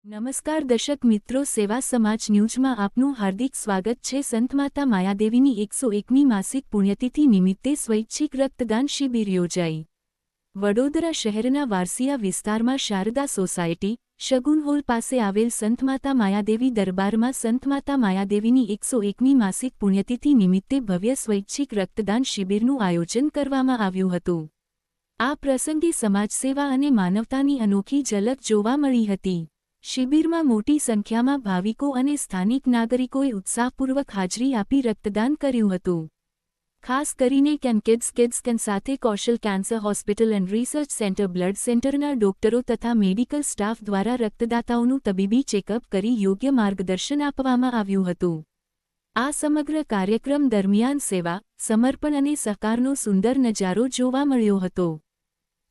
નમસ્કાર દર્શક મિત્રો, સેવા સમાજ ન્યૂઝમાં આપનું હાર્દિક સ્વાગત છે। સંત માતા માયાદેવીની 101મી માસિક પુણ્યતિથિ નિમિત્તે સ્વૈચ્છિક રક્તદાન શિબિર યોજાઈ। વડોદરા શહેરના વારસિયા વિસ્તારમાં શારદા સોસાયટી, શગુન હોલ પાસે આવેલ સંત માતા માયાદેવી દરબારમાં સંત માતા માયાદેવીની 101મી માસિક પુણ્યતિથિ નિમિત્તે ભવ્ય સ્વૈચ્છિક રક્તદાન શિબિરનું આયોજન કરવામાં આવ્યું હતું। આ પ્રસંગે સમાજસેવા અને માનવતાની અનોખી ઝલક જોવા મળી હતી। શિબિરમાં મોટી સંખ્યામાં ભાવિકો અને સ્થાનિક નાગરિકોએ ઉત્સાહપૂર્વક હાજરી આપી રક્તદાન કર્યું હતું। ખાસ કરીને કિડ્સ સાથે Kaushal cancer hospital and research centre blood સેન્ટરના ડોક્ટરો તથા મેડિકલ સ્ટાફ દ્વારા રક્તદાતાઓનું તબીબી ચેકઅપ કરી યોગ્ય માર્ગદર્શન આપવામાં આવ્યું હતું। આ સમગ્ર કાર્યક્રમ દરમિયાન સેવા, સમર્પણ અને સહકારનો સુંદર નજારો જોવા મળ્યો હતો।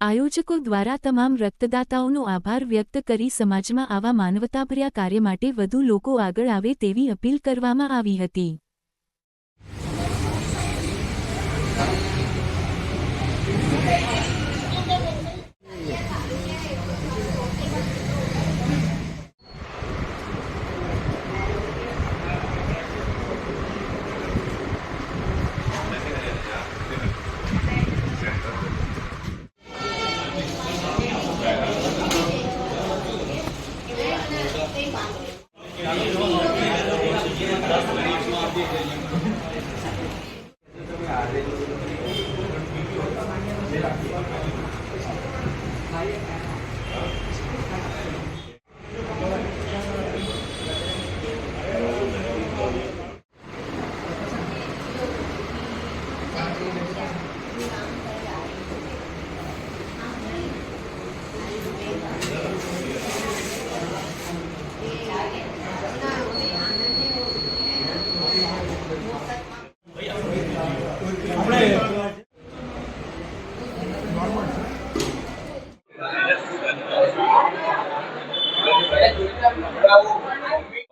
આયોજકો દ્વારા તમામ રક્તદાતાઓનો આભાર વ્યક્ત કરી સમાજમાં આવા માનવતાભર્યા કાર્ય માટે વધુ લોકો આગળ આવે તેવી અપીલ કરવામાં આવી હતી।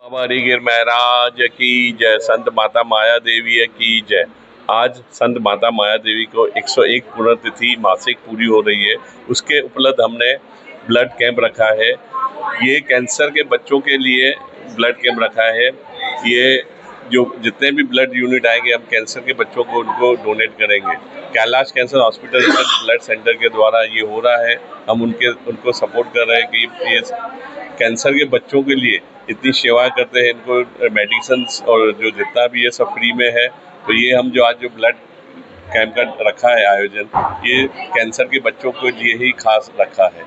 हमारी गिर महाराज की जय। संत माता माया देवी की जय। आज संत माता माया देवी को 101 पुण्यतिथि मासिक पूरी हो रही है। उसके उपलब्ध हमने ब्लड कैंप रखा है। ये कैंसर के बच्चों के लिए ब्लड कैंप रखा है। ये जो जितने भी ब्लड यूनिट आएंगे हम कैंसर के बच्चों को उनको डोनेट करेंगे। Kailash cancer hospital blood centre के द्वारा ये हो रहा है। हम उनको सपोर्ट कर रहे हैं कि ये कैंसर के बच्चों के लिए इतनी सेवा करते हैं। इनको मेडिसिन और जो जितना भी ये सब फ्री में है। तो ये हम जो आज जो ब्लड कैंप का रखा है आयोजन, ये कैंसर के बच्चों के लिए ही खास रखा है।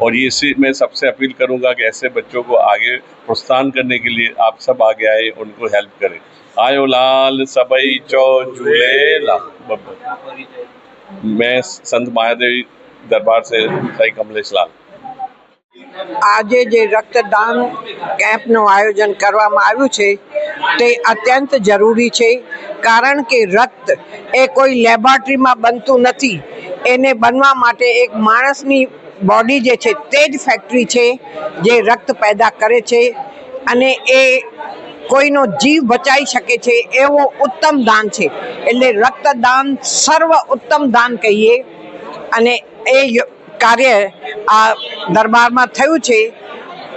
और ये इसी मैं सबसे अपील करूंगा कि ऐसे बच्चों को आगे प्रोत्साहन करने के लिए आप सब आगे आए, उनको हेल्प करें। आयो लाल सबई चौ झूले लाल। मैं संत मायादेवी दरबार से साई कमलेश लाल। આજે જે રક્તદાન કેમ્પનું આયોજન કરવામાં આવ્યું છે તે અત્યંત જરૂરી છે, કારણ કે રક્ત એ કોઈ લેબોરેટરીમાં બનતું નથી। એને બનવા માટે એક માણસની બોડી જે છે તે જ ફેક્ટરી છે જે રક્ત પેદા કરે છે અને એ કોઈનો જીવ બચાવી શકે છે એવો ઉત્તમ દાન છે। એટલે રક્તદાન સર્વ ઉત્તમ દાન કહીએ અને એ કાર્ય આ દરબારમાં થયું છે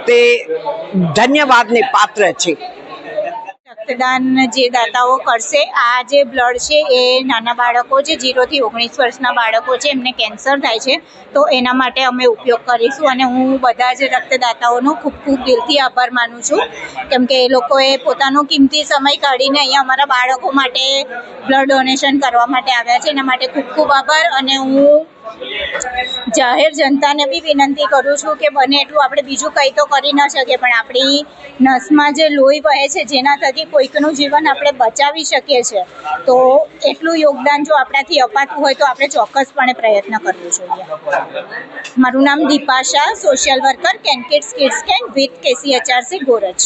તે ધન્યવાદને પાત્ર છે। રક્તદાન જે દાતાઓ કરશે, આ જે બ્લડ છે એ નાના બાળકો જે 0 થી 19 વર્ષના બાળકો છે એમને કેન્સર થાય છે, તો એના માટે અમે ઉપયોગ કરીશું। અને હું બધા જ રક્તદાતાઓનો ખૂબ ખૂબ દિલથી આભાર માનું છું, કેમ કે એ લોકોએ પોતાનો કિંમતી સમય કાઢીને અહીંયા અમારા બાળકો માટે બ્લડ ડોનેશન કરવા માટે આવ્યા છે। એના માટે ખૂબ ખૂબ આભાર। અને હું જાહેર જનતાને બી વિનંતી કરું છું કે બને એટલું આપણે બીજું કંઈ તો કરી ન શકીએ, પણ આપણી નસમાં જે લોહી વહે છે જેના થકી કોઈકનું જીવન આપણે બચાવી શકીએ છીએ, તો એટલું યોગદાન જો આપણાથી અપાતું હોય તો આપણે ચોક્કસપણે પ્રયત્ન કરવો જોઈએ। મારું નામ Deepa Shah, social worker, kids can with KCHRC Goraj.